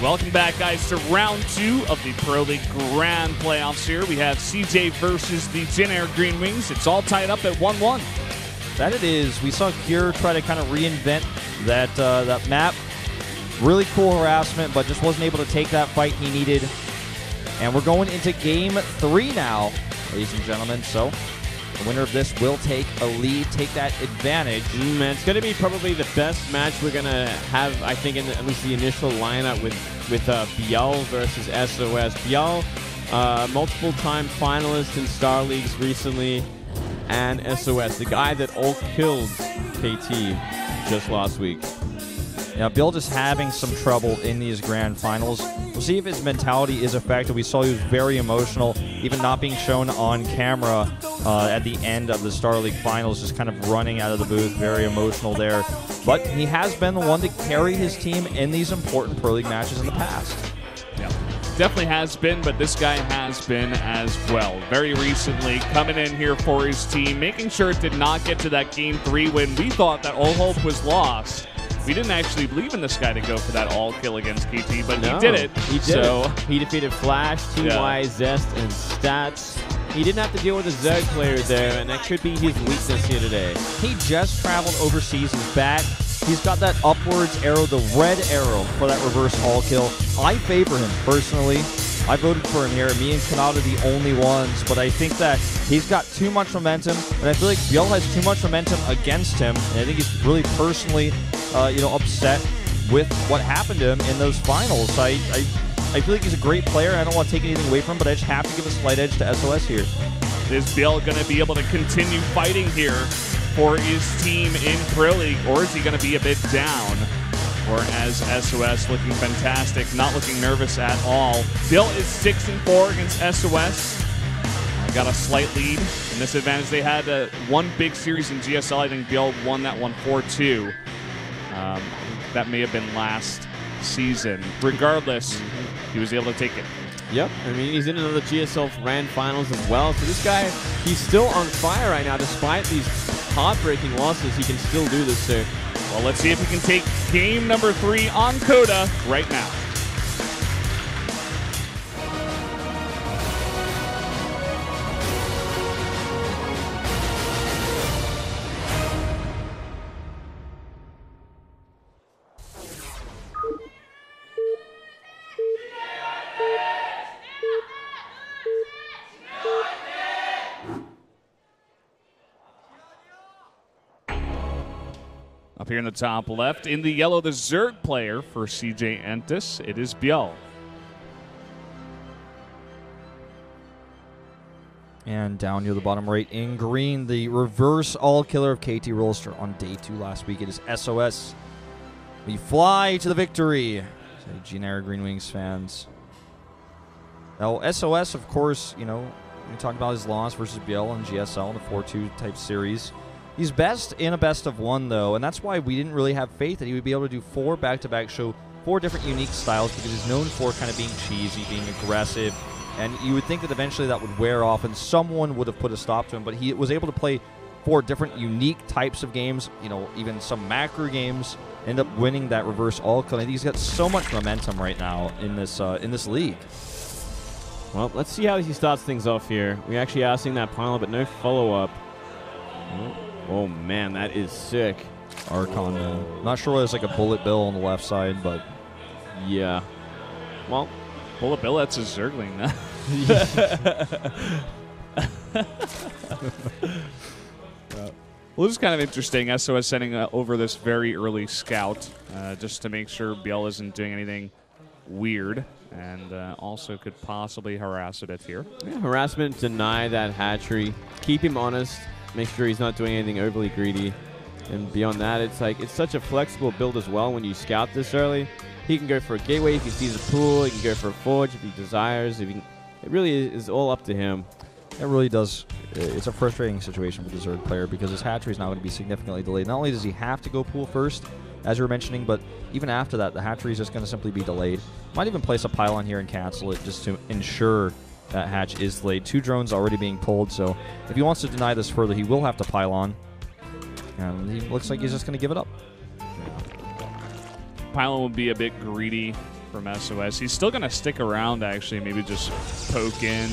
Welcome back, guys, to round 2 of the Pro League Grand Playoffs here. We have CJ versus the Thin Air Green Wings. It's all tied up at 1-1. That it is. We saw Cure try to kind of reinvent that map. Really cool harassment, but just wasn't able to take that fight he needed. And we're going into Game 3 now, ladies and gentlemen. So the winner of this will take a lead, take that advantage. It's going to be probably the best match we're going to have, I think, in at least the initial lineup with ByuL versus SOS. ByuL, multiple-time finalist in Star Leagues recently, and SOS, the guy that all-killed KT just last week. Yeah, ByuL just having some trouble in these grand finals. We'll see if his mentality is affected. We saw he was very emotional, even not being shown on camera at the end of the Star League finals, just kind of running out of the booth, very emotional there. But he has been the one to carry his team in these important Pro League matches in the past. Yeah, definitely has been, but this guy has been as well. Very recently, coming in here for his team, making sure it did not get to that Game 3 when we thought that all hope was lost. We didn't actually believe in this guy to go for that all-kill against KT, but no, he did it. He did it. He defeated Flash, TY, Zest, and Stats. He didn't have to deal with a Zerg player there, and that could be his weakness here today. He just traveled overseas. He's back. He's got that upwards arrow, the red arrow, for that reverse all-kill. I favor him, personally. I voted for him here. Me and Coda are the only ones, but I think that he's got too much momentum, and I feel like ByuL has too much momentum against him, and I think he's really personally upset with what happened to him in those finals. I feel like he's a great player. I don't want to take anything away from him, but I just have to give a slight edge to SOS here. Is ByuL going to be able to continue fighting here for his team in Pro League, or is he going to be a bit down? Or as SOS looking fantastic, not looking nervous at all. ByuL is 6-4 against SOS. Got a slight lead in this advantage. They had one big series in GSL. I think ByuL won that one 4-2. That may have been last season. Regardless, he was able to take it. Yep, I mean, he's in another GSL Grand Finals as well. So this guy, he's still on fire right now. Despite these heartbreaking losses, he can still do this. So, well, let's see if he can take game number 3 on Coda right now. Up here in the top left, in the yellow, the Zerg player for CJ Entis. It is ByuL. And down near the bottom right in green, the reverse all-killer of KT Rolster on day 2 last week. It is SOS. We fly to the victory. Say Generic Green Wings fans. Now, SOS, of course, we talked about his loss versus ByuL in GSL in the 4-2 type series. He's best in a best-of-1, though, and that's why we didn't really have faith that he would be able to do 4 back-to-back, show 4 different unique styles, because he's known for kind of being cheesy, being aggressive, and you would think that eventually that would wear off and someone would have put a stop to him, but he was able to play 4 different unique types of games, even some macro games, end up winning that reverse all-kill. I think he's got so much momentum right now in this league. Well, let's see how he starts things off here. We actually are seeing that pile, but no follow-up. Oh, man, that is sick. Archon, not sure whether there's like a bullet bill on the left side, but yeah. Well, bullet bill, that's a Zergling. Well, this is kind of interesting. SOS sending over this very early scout just to make sure ByuL isn't doing anything weird, and also could possibly harass a bit here. Yeah, harassment, deny that hatchery, keep him honest. Make sure he's not doing anything overly greedy. And beyond that, it's such a flexible build as well when you scout this early. He can go for a gateway if he sees a pool. He can go for a forge if he desires. It really is all up to him. It really does. It's a frustrating situation for the Zerg player because his hatchery is now going to be significantly delayed. Not only does he have to go pool first, as you were mentioning, but even after that, the hatchery is just going to simply be delayed. Might even place a pylon here and cancel it just to ensure that hatch is delayed. 2 drones already being pulled, so if he wants to deny this further, he will have to pylon. And he looks like he's just going to give it up. Pylon would be a bit greedy from SOS. He's still going to stick around, actually, maybe just poke in.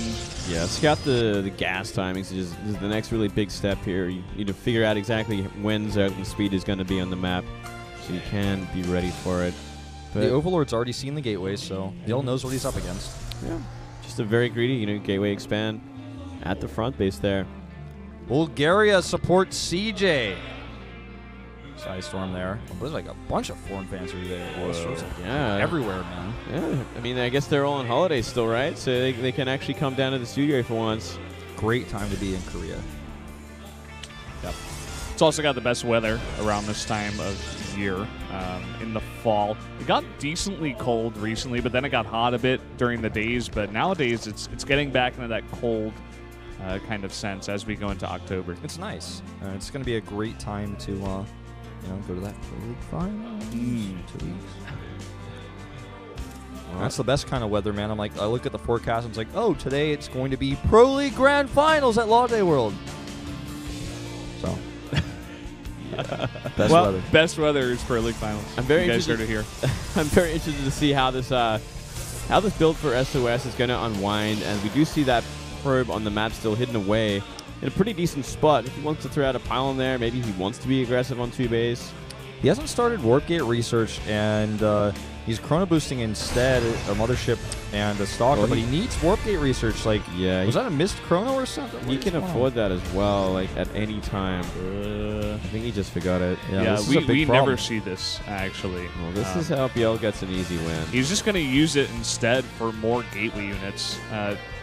Yeah, scout the gas timings is the next really big step here. You need to figure out exactly when Zergling speed is going to be on the map, so you can be ready for it. But the Overlord's already seen the gateway, so ByuL knows what he's up against. Yeah, just a very greedy, gateway expand at the front base there. Bulgaria supports CJ. Sidestorm there. Oh, there's like a bunch of foreign fans over there. Yeah. Everywhere, man. Yeah, I mean, I guess they're all on holiday still, right? So they can actually come down to the studio for once. Great time to be in Korea. Yep. It's also got the best weather around this time of year in the fall. It got decently cold recently, but then it got hot a bit during the days. But nowadays, it's getting back into that cold kind of sense as we go into October. It's nice. It's going to be a great time to go to that Pro League final. 2 weeks. That's the best kind of weather, man. I look at the forecast and it's like, oh, today it's going to be Pro League Grand Finals at Latte World. So, best weather is Pro League Finals. I'm very you guys heard it here. I'm very interested to see how this build for SOS is going to unwind, and we do see that probe on the map still hidden away in a pretty decent spot. If he wants to throw out a pylon there, maybe he wants to be aggressive on 2 base. He hasn't started Warp Gate research, and he's chrono boosting instead a Mothership and a Stalker, but he needs Warp Gate research. Was that a missed chrono or something? He can afford that as well, at any time. I think he just forgot it. Yeah, we never see this, actually. Well, this is how ByuL gets an easy win. He's just going to use it instead for more gateway units.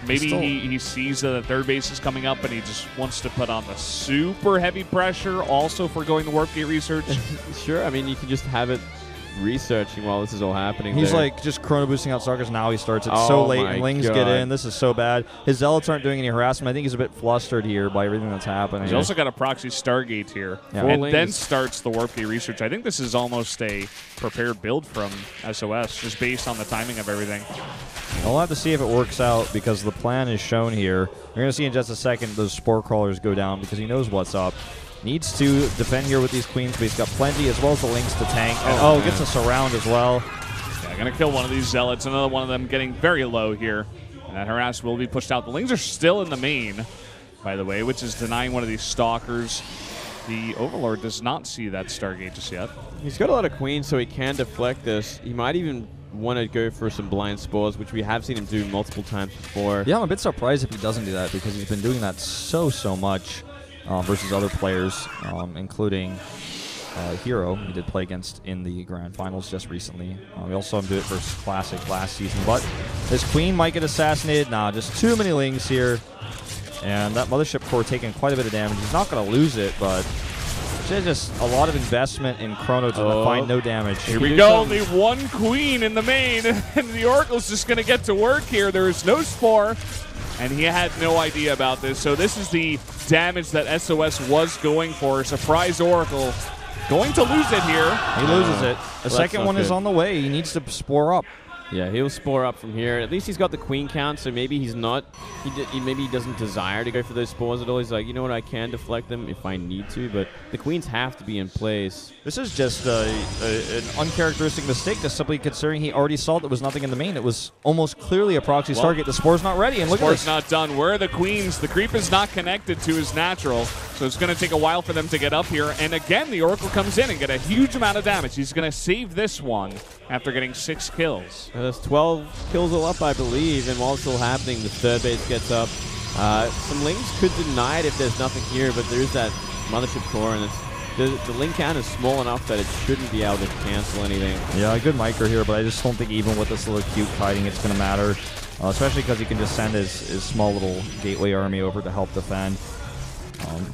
Maybe he sees that the third base is coming up and he just wants to put on the super heavy pressure also for going to Warp Gate research. Sure, I mean, you can just have it researching while this is all happening. He's just chrono boosting out Starkers. Now he starts. It's so late, and Lings get in. This is so bad. His Zealots aren't doing any harassment. I think he's a bit flustered here by everything that's happening. He's also got a proxy Stargate here, and then starts the Warp Gate research. I think this is almost a prepared build from SOS, just based on the timing of everything. We'll have to see if it works out, because the plan is shown here. You're going to see in just a second those Spore Crawlers go down, because he knows what's up. Needs to defend here with these Queens, but he's got plenty, as well as the Lynx to tank. And, gets a surround as well. Yeah, going to kill one of these Zealots. Another one of them getting very low here. And that harass will be pushed out. The Lynx are still in the main, by the way, which is denying one of these Stalkers. The Overlord does not see that Stargate just yet. He's got a lot of Queens, so he can deflect this. He might even want to go for some blind spores, which we have seen him do multiple times before. Yeah, I'm a bit surprised if he doesn't do that, because he's been doing that so much. Versus other players, including Hero, he did play against in the Grand Finals just recently. We also saw him do it versus Classic last season. But his Queen might get assassinated. Nah, just too many Lings here. And that Mothership core taking quite a bit of damage. He's not going to lose it, but there's just a lot of investment in Chrono to find no damage. Here we go, only one Queen in the main, and the Oracle's just going to get to work here. There is no Spore. And he had no idea about this. So this is the damage that SOS was going for. Surprise Oracle. Going to lose it here. He loses it. The second one is on the way. He needs to spore up. Yeah, he'll spore up from here. At least he's got the Queen count, so maybe he's not. Maybe he doesn't desire to go for those spores at all. He's like, you know what, I can deflect them if I need to, but the Queens have to be in place. This is just an uncharacteristic mistake, just simply considering he already saw there was nothing in the main. It was almost clearly a proxy Stargate. The Spore's not ready, and look at this. Spore's not done. Where are the Queens? The creep is not connected to his natural, so it's going to take a while for them to get up here. And again, the Oracle comes in and get a huge amount of damage. He's going to save this one after getting 6 kills. There's 12 kills all up, I believe, and while it's all happening, the third base gets up. Some Lings could deny it if there's nothing here, but there is that Mothership core, and the Link count is small enough that it shouldn't be able to cancel anything. Yeah, a good micro here, but I just don't think even with this little cute kiting it's going to matter, especially because he can just send his small little gateway army over to help defend.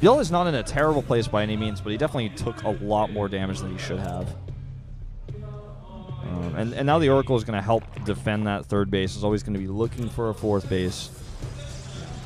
ByuL is not in a terrible place by any means, but he definitely took a lot more damage than he should have. And now the Oracle is going to help defend that third base. Is always going to be looking for a fourth base.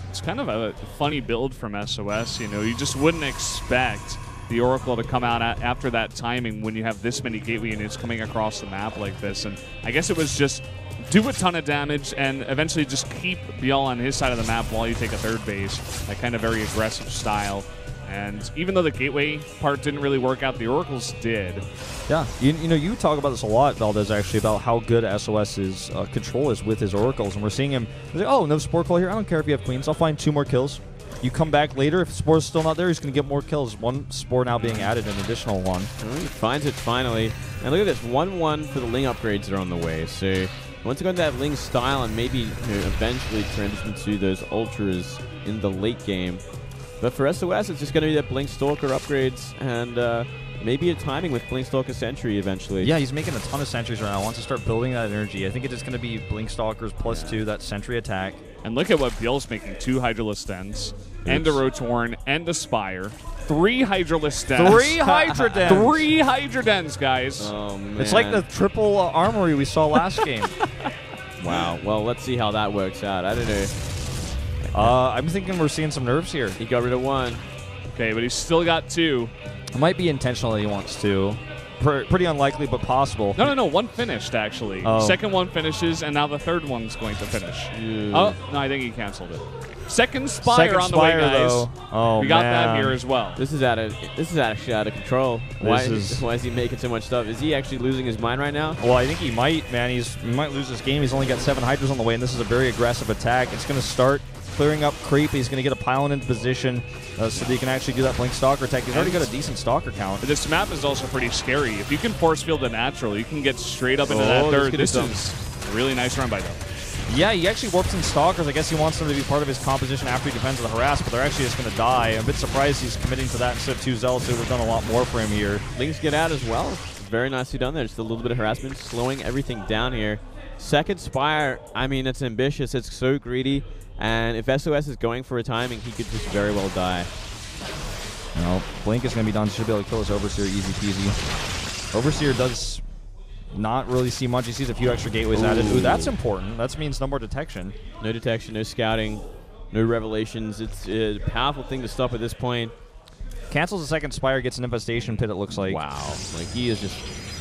It's kind of a funny build from SOS. You know, you just wouldn't expect the Oracle to come out after that timing when you have this many gateway units coming across the map like this. And I guess it was just do a ton of damage and eventually just keep ByuL on his side of the map while you take a third base. That kind of very aggressive style. And even though the gateway part didn't really work out, the oracles did. Yeah, you know, you talk about this a lot, Valdez, actually, about how good SOS's control is with his oracles, and we're seeing him. He's like, oh, no Spore Coil here. I don't care if you have queens. I'll find 2 more kills. You come back later. If Spore's still not there, he's going to get more kills. 1 Spore now being added, an additional 1. He finds it finally. And look at this, 1-1 for the Ling upgrades that are on the way. So once you go into that Ling style and maybe eventually turns into those ultras in the late game. But for SOS, it's just going to be that Blink Stalker upgrades and maybe a timing with Blink Stalker Sentry eventually. Yeah, he's making a ton of sentries right now. Wants to start building that energy. I think it's just going to be Blink Stalkers +2, that sentry attack. And look at what ByuL's making. 2 Hydralisk Dens, and a Rotorn, and a Spire. 3 Hydralisk Dens. 3 Hydra Dens. 3 Hydra Dens, guys. Oh, man. It's like the triple armory we saw last game. Wow. Well, let's see how that works out. I don't know. I'm thinking we're seeing some nerfs here. He got rid of 1. Okay, but he's still got 2. It might be intentional that he wants to. Pretty unlikely, but possible. No. 1 finished, actually. Oh. Second 1 finishes, and now the third one's going to finish. Ew. Oh, no, I think he canceled it. Second Spire Second on the way, Spire, guys. though. Oh, we got man. that here as well. This is actually out of control. Why is he making so much stuff? Is he actually losing his mind right now? Well, I think he might, man. He might lose this game. He's only got 7 Hydras on the way, and this is a very aggressive attack. It's going to start clearing up creep. He's going to get a pylon into position so that he can actually do that Blink Stalker attack. He's already got a decent Stalker count. This map is also pretty scary. If you can force field a natural, you can get straight up into that third. This is a really nice run by them. Yeah, he actually warps in Stalkers. I guess he wants them to be part of his composition after he defends the harass, but they're actually just going to die. I'm a bit surprised he's committing to that instead of 2 Zealots. It would have done a lot more for him here. Lings get out as well. Very nicely done there. Just a little bit of harassment, slowing everything down here. Second Spire, I mean, it's ambitious. It's so greedy. And if SOS is going for a timing, he could just very well die. No, Blink is going to be done. Should be able to kill his Overseer easy peasy. Overseer does not really see much. He sees a few extra gateways added. Ooh, that's important. That means no more detection. No detection, no scouting, no revelations. It's a powerful thing to stop at this point. Cancels the second Spire, gets an infestation pit, it looks like. Wow. Like, he is just...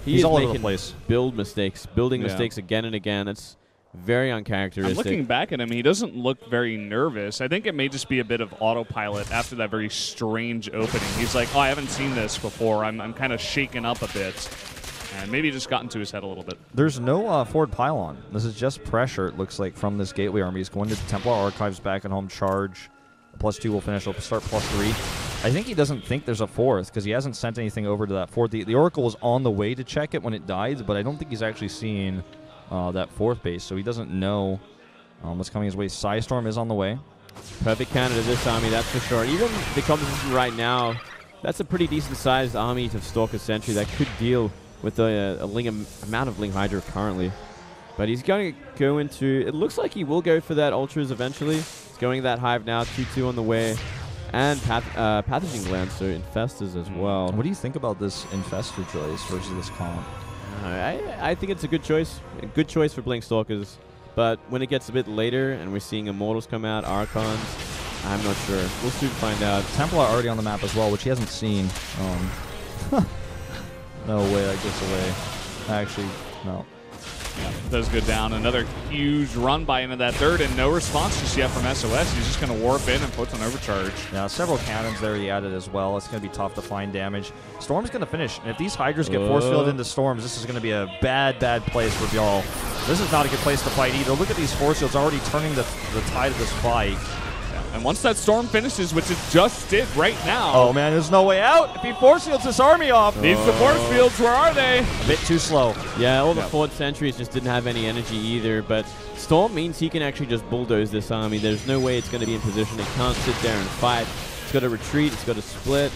He's all over the place. Building mistakes again and again. That's very uncharacteristic. I'm looking back at him, he doesn't look very nervous. I think it may just be a bit of autopilot after that very strange opening. He's like, oh, I haven't seen this before. I'm kind of shaken up a bit. And maybe just got into his head a little bit. There's no forward pylon. This is just pressure, it looks like, from this Gateway army. He's going to the Templar Archives back at home, charge. +2 will finish. He'll start +3. I think he doesn't think there's a 4th because he hasn't sent anything over to that 4th. The Oracle was on the way to check it when it died, but I don't think he's actually seen that 4th base, so he doesn't know what's coming his way. Psystorm is on the way. Perfect counter to this army, that's for sure. Even the composition right now, that's a pretty decent-sized army to Stalker Sentry that could deal with the amount of Ling Hydra currently. But he's going to go into... It looks like he will go for that Ultras eventually. He's going to that Hive now, 2-2 on the way. And Pathogen Gland, so Infestors as well. What do you think about this Infestor choice versus this comp? I think it's a good choice. A good choice for Blink Stalkers. But when it gets a bit later and we're seeing Immortals come out, Archons, I'm not sure. We'll soon find out. Templar already on the map as well, which he hasn't seen. No way that gets away. Actually, no. Yeah, does go down. Another huge run by into that third, and no response just yet from SOS. He's just going to warp in and puts an overcharge. Yeah, several cannons there he added as well. It's going to be tough to find damage. Storm's going to finish. And if these Hydras get force fielded into Storms, this is going to be a bad, bad place for ByuL. This is not a good place to fight either. Look at these force fields already turning the tide of this fight. And once that storm finishes, which it just did right now. Oh, man, there's no way out. If he force fields this army off. Needs the force fields. Where are they? A bit too slow. Yeah, all the forward sentries just didn't have any energy either. But Storm means he can actually just bulldoze this army. There's no way it's going to be in position. It can't sit there and fight. It's got to retreat. It's got to split.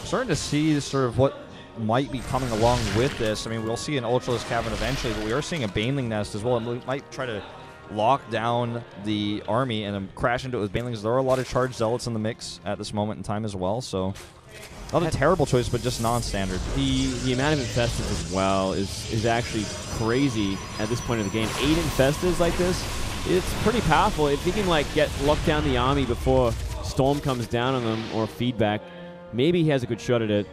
Starting to see sort of what might be coming along with this. I mean, we'll see an Ultralisk Cavern eventually, but we are seeing a Baneling Nest as well. And we might try to lock down the army and then crash into it with Banelings. There are a lot of charged Zealots in the mix at this moment in time as well, so not a terrible choice, but just non-standard. The amount of Infestors as well is actually crazy at this point of the game. 8 Infestors like this, it's pretty powerful. If he can like lock down the army before Storm comes down on them or feedback, maybe he has a good shot at it.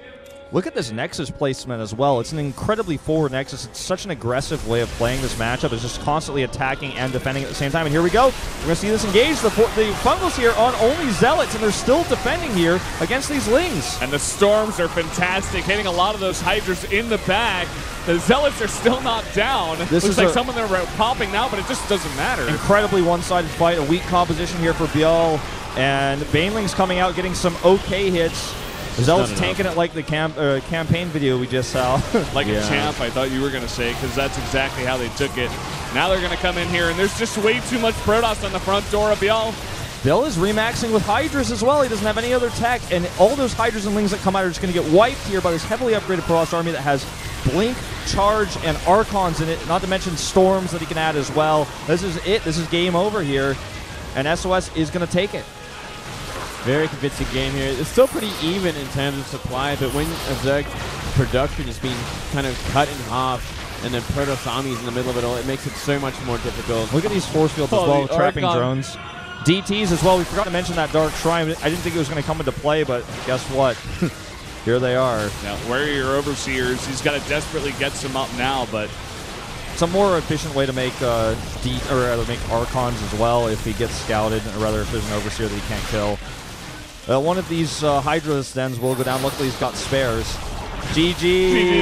Look at this Nexus placement as well. It's an incredibly forward Nexus. It's such an aggressive way of playing this matchup. It's just constantly attacking and defending at the same time. And here we go. We're going to see this engage. The Fungals here on only Zealots, and they're still defending here against these Lings. And the Storms are fantastic, hitting a lot of those Hydras in the back. The Zealots are still not down. This Looks is like some of them are popping now, but it just doesn't matter. Incredibly one-sided fight. A weak composition here for ByuL. And Baneling's coming out, getting some okay hits. Zealots tanking it like the campaign video we just saw. Like a champ, I thought you were going to say, because that's exactly how they took it. Now they're going to come in here, and there's just way too much Protoss on the front door of ByuL. ByuL is remaxing with Hydras as well. He doesn't have any other tech, and all those Hydras and Lings that come out are just going to get wiped here by this heavily upgraded Protoss army that has Blink, Charge, and Archons in it, not to mention Storms that he can add as well. This is it. This is game over here, and SOS is going to take it. Very convincing game here. It's still pretty even in terms of supply, but when a Zerg production is being kind of cut in half and then Protoss armies in the middle of it all, it makes it so much more difficult. Look at these force fields as well, trapping drones. DTs as well. We forgot to mention that Dark Shrine. I didn't think it was going to come into play, but guess what? Here they are. Now, where are your Overseers? He's got to desperately get some up now, but it's a more efficient way to make make Archons as well if he gets scouted, or rather if there's an Overseer that he can't kill. One of these Hydras dens will go down. Luckily, he's got spares. GG.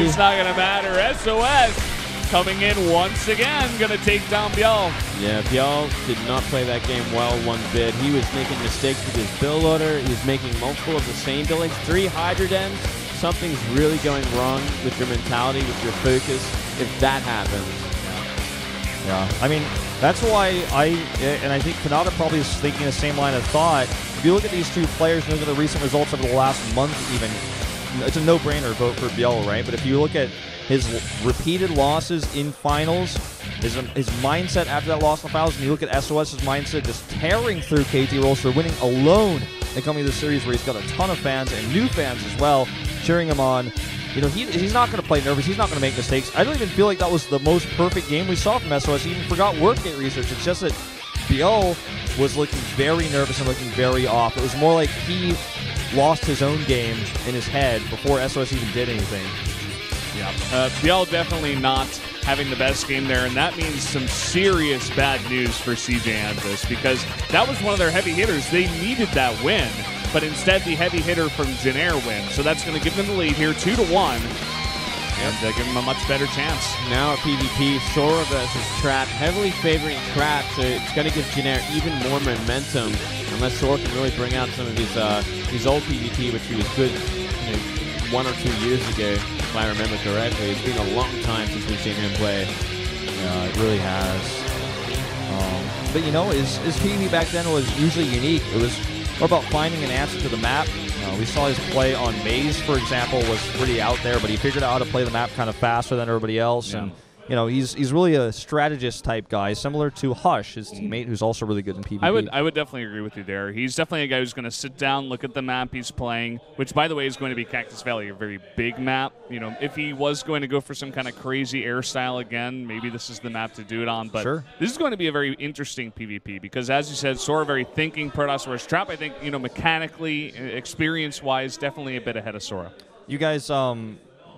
It's not going to matter. SOS coming in once again, going to take down ByuL. Yeah, ByuL did not play that game well one bit. He was making mistakes with his build order. He was making multiple of the same buildings. 3 Hydra dens. Something's really going wrong with your mentality, with your focus, if that happens. Yeah, I mean, that's why I think Coda probably is thinking the same line of thought. If you look at these two players and look at the recent results over the last month even, it's a no-brainer vote for ByuL, right? But if you look at his repeated losses in finals, his mindset after that loss in the finals, and you look at SOS's mindset just tearing through KT Rolster, winning alone and coming to the series where he's got a ton of fans and new fans as well, cheering him on. You know, he's not going to play nervous. He's not going to make mistakes. I don't even feel like that was the most perfect game we saw from SOS. He even forgot workgate research. It's just that ByuL was looking very nervous and looking very off. It was more like he lost his own game in his head before SOS even did anything. Yeah, ByuL definitely not having the best game there, and that means some serious bad news for CJ Anthos, because that was one of their heavy hitters. They needed that win, but instead the heavy hitter from Janair wins. So that's going to give them the lead here, 2-1. And give them a much better chance. Now at PvP, Sora versus Trap, heavily favoring Trap, so it's going to give Janair even more momentum, unless Sora can really bring out some of his old PvP, which he was good 1 or 2 years ago, if I remember correctly. It's been a long time since we've seen him play. Yeah, it really has. But you know, his PvP back then was usually unique. It was more about finding an answer to the map. We saw his play on Maze, for example, was pretty out there, but he figured out how to play the map kind of faster than everybody else. Yeah. And you know, he's really a strategist type guy, similar to Hush, his teammate, who's also really good in PvP. I would definitely agree with you there. He's definitely a guy who's going to sit down, look at the map he's playing, which, by the way, is going to be Cactus Valley, a very big map. You know, if he was going to go for some kind of crazy air style again, maybe this is the map to do it on. But sure, this is going to be a very interesting PvP because, as you said, Sora very thinking, Protoss versus Trap. I think, you know, mechanically, experience-wise, definitely a bit ahead of Sora. You guys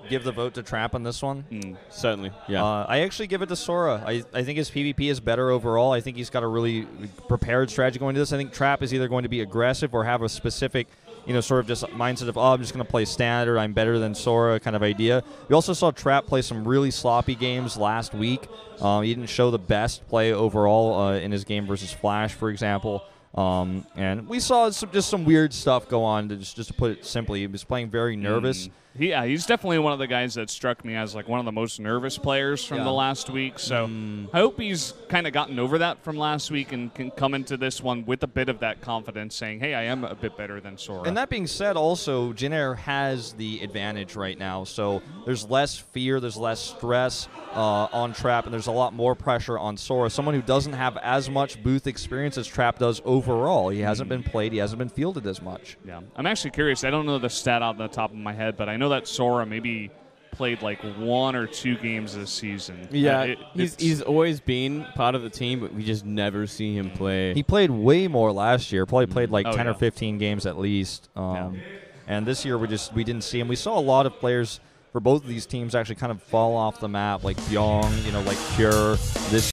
give the vote to Trap on this one? Certainly, yeah. I actually give it to Sora. I think his PvP is better overall. I think he's got a really prepared strategy going into this. I think Trap is either going to be aggressive or have a specific, you know, sort of just mindset of, oh, I'm just going to play standard, I'm better than Sora kind of idea. We also saw Trap play some really sloppy games last week. He didn't show the best play overall in his game versus Flash, for example. And we saw just some weird stuff go on, just to put it simply. He was playing very nervous. Yeah, he's definitely one of the guys that struck me as like one of the most nervous players from the last week. So I hope he's kind of gotten over that from last week and can come into this one with a bit of that confidence, saying, hey, I am a bit better than Sora. And that being said, also, Janair has the advantage right now. So there's less fear, there's less stress on Trap, and there's a lot more pressure on Sora, someone who doesn't have as much booth experience as Trap does overall. He hasn't been played, he hasn't been fielded as much. Yeah, I'm actually curious. I don't know the stat on the top of my head, but I know that Sora maybe played like 1 or 2 games this season. Yeah, he's always been part of the team, but we just never see him play. He played way more last year. Probably played like 10 or 15 games at least. And this year we didn't see him. We saw a lot of players for both of these teams actually kind of fall off the map, like Byung, like Pure. This